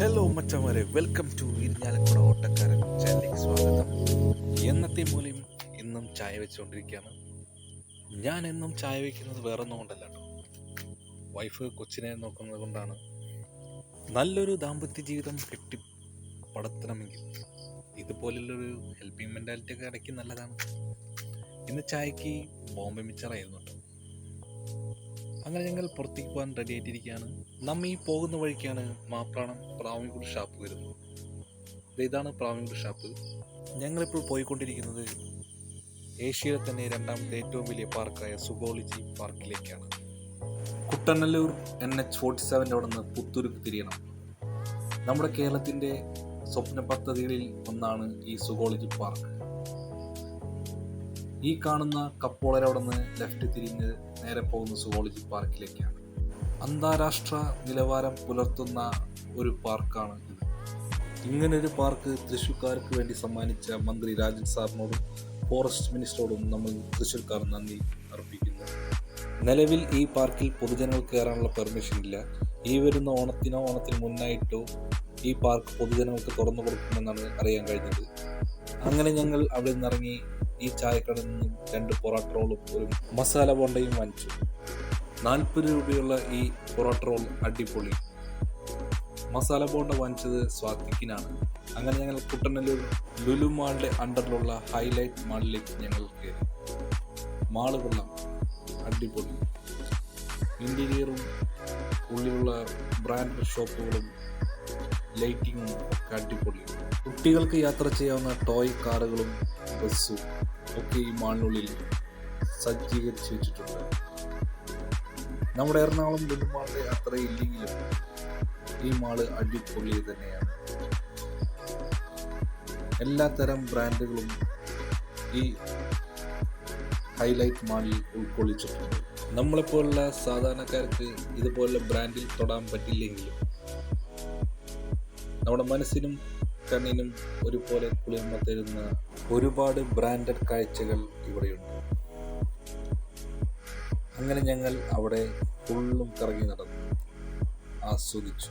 Hello മച്ചന്മാരെ, welcome to Irinjalakuda ഓട്ടക്കാരൻ ചാനലിലേക്ക് സ്വാഗതം. എന്നത്തെ മൂലം ഇന്നും ചായ വെച്ചുകൊണ്ടിരിക്കുകയാണ്. ഞാൻ എന്നും ചായ വയ്ക്കുന്നത് വേറൊന്നും കൊണ്ടല്ല കേട്ടോ, വൈഫ് കൊച്ചിനെ നോക്കുന്നത് കൊണ്ടാണ്. നല്ലൊരു ദാമ്പത്യ ജീവിതം കെട്ടിപ്പടുത്തണമെങ്കിൽ ഇതുപോലുള്ളൊരു ഹെൽപ്പിംഗ് മെൻറ്റാലിറ്റി ഒക്കെ ഇടയ്ക്ക് നല്ലതാണ്. ഇന്ന് ചായക്ക് ബോംബെ മിച്ചറായിരുന്നു കേട്ടോ. അങ്ങനെ ഞങ്ങൾ പുറത്തേക്ക് പോകാൻ റെഡി ആയിട്ടിരിക്കുകയാണ്. നമ്മ ഈ പോകുന്ന വഴിക്കാണ് മാപ്രാണം പ്രാവിൻകുടി ഷാപ്പ് വരുന്നത്. ഇതാണ് പ്രാവിൻകുടി ഷാപ്പ്. ഞങ്ങളിപ്പോൾ പോയിക്കൊണ്ടിരിക്കുന്നത് ഏഷ്യയിലെ തന്നെ രണ്ടാമത്തെ ഏറ്റവും വലിയ പാർക്കായ സുഗോളജി പാർക്കിലേക്കാണ്. കുട്ടനല്ലൂർ NH47 അവിടെ നിന്ന് പുത്തൂർക്ക് തിരിയണം. നമ്മുടെ കേരളത്തിൻ്റെ സ്വപ്ന പദ്ധതികളിൽ ഒന്നാണ് ഈ സുഗോളജി പാർക്ക്. ഈ കാണുന്ന കപ്പോളരവിടെ നിന്ന് ലെഫ്റ്റ് തിരിഞ്ഞ് നേരെ പോകുന്ന സുഗോളജി പാർക്കിലേക്കാണ്. അന്താരാഷ്ട്ര നിലവാരം പുലർത്തുന്ന ഒരു പാർക്കാണ് ഇത്. ഇങ്ങനൊരു പാർക്ക് തൃശ്ശൂർക്കാർക്ക് വേണ്ടി സമ്മാനിച്ച മന്ത്രി രാജൻ സാറിനോടും ഫോറസ്റ്റ് മിനിസ്റ്ററോടും നമ്മൾ തൃശ്ശൂർക്കാർ നന്ദി അർപ്പിക്കുന്നു. നിലവിൽ ഈ പാർക്കിൽ പൊതുജനങ്ങൾക്ക് കയറാനുള്ള പെർമിഷൻ ഇല്ല. ഈ വരുന്ന ഓണത്തിന് മുന്നായിട്ടോ ഈ പാർക്ക് പൊതുജനങ്ങൾക്ക് തുറന്നു കൊടുക്കുമെന്നാണ് അറിയാൻ കഴിഞ്ഞത്. അങ്ങനെ ഞങ്ങൾ അവിടെ നിന്നിറങ്ങി ഈ ചായക്കടയിൽ നിന്നും 2 പൊറോട്ട റോളും ഒരു മസാല ബോണ്ടയും വാങ്ങിച്ചു. 40 രൂപയുള്ള ഈ പൊറോട്ട റോൾ അടിപൊളി. മസാല ബോണ്ട വാങ്ങിച്ചത് സ്വാതിക്കിനാണ്. അങ്ങനെ ഞങ്ങൾ കുട്ടനല്ലൂർ ലുലു മാളിൻ്റെ അണ്ടറിലുള്ള ഹൈലൈറ്റ് മാളിലേക്ക് ഞങ്ങൾ കയറി. മാള് കൊള്ളാം, അടിപൊളി. ഇൻറ്റീരിയറും ഉള്ളിലുള്ള ബ്രാൻഡ് ഷോപ്പുകളും ലൈറ്റിങ്ങും ഒക്കെ അടിപൊളി. കുട്ടികൾക്ക് യാത്ര ചെയ്യാവുന്ന ടോയ് കാറുകളും ബസ്സും ഒക്കെ ഈ മാളിനുള്ളിൽ സജ്ജീകരിച്ച് വെച്ചിട്ടുണ്ട്. നമ്മുടെ എറണാകുളം ലുലു മാളിലെ അത്ര ഇല്ലെങ്കിലും ഈ മാള് അടിപൊളി തന്നെയാണ്. എല്ലാത്തരം ബ്രാൻഡുകളും ഈ ഹൈലൈറ്റ് മാളിൽ ഉൾക്കൊള്ളിച്ചിട്ടുണ്ട്. നമ്മളെപ്പോലുള്ള സാധാരണക്കാർക്ക് ഇതുപോലെ ബ്രാൻഡിൽ തൊടാൻ പറ്റില്ലെങ്കിലും നമ്മുടെ മനസ്സിനും കണ്ണിനും ഒരുപോലെ കുളിർമ തരുന്ന ഒരുപാട് ബ്രാൻഡഡ് കാഴ്ചകൾ ഇവിടെയുണ്ട്. അങ്ങനെ ഞങ്ങൾ അവിടെ ഫുള്ളും കറങ്ങി നടന്നു, ആസ്വദിച്ചു.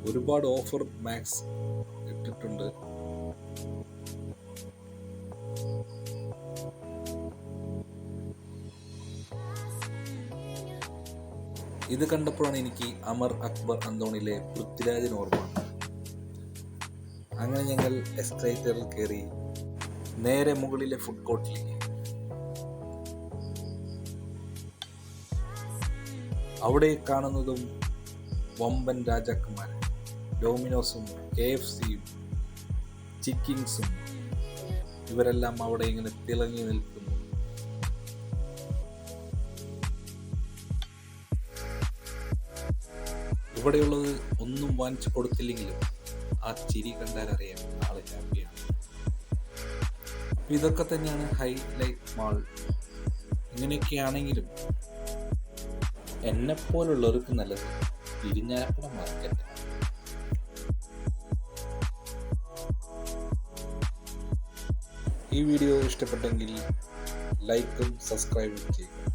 ഒരുപാട് ഓഫർ മാക്സ് ഇട്ടിട്ടുണ്ട്. ഇത് കണ്ടപ്പോഴാണ് എനിക്ക് അമർ അക്ബർ അന്തോണിലെ പൃഥ്വിരാജിന് ഓർമ്മ. അങ്ങനെ ഞങ്ങൾ എസ്കലേറ്ററിൽ കയറി നേരെ മുകളിലെ ഫുഡ് കോർട്ടിലേക്ക്. അവിടെ കാണുന്നതും വമ്പൻ രാജാക്കന്മാർ, ഡോമിനോസും KFCയും ചിക്കിങ്സും, ഇവരെല്ലാം അവിടെ ഇങ്ങനെ തിളങ്ങി നിൽക്കുന്നു. ഇവിടെയുള്ളത് ഒന്നും വാങ്ങിച്ചു കൊടുത്തില്ലെങ്കിലും ആ ചിരി കണ്ടാൽ അറിയാം ആള് ഹാപ്പിയാണ്. ഇതൊക്കെ തന്നെയാണ് ഹൈലൈറ്റ് മാൾ. ഇങ്ങനെയൊക്കെയാണെങ്കിലും എന്നെപ്പോലുള്ളവർക്ക് നല്ലത് ഇരിഞ്ഞാലക്കുട മാർക്കറ്റ്. ഈ വീഡിയോ ഇഷ്ടപ്പെട്ടെങ്കിൽ ലൈക്കും സബ്സ്ക്രൈബും ചെയ്യുക.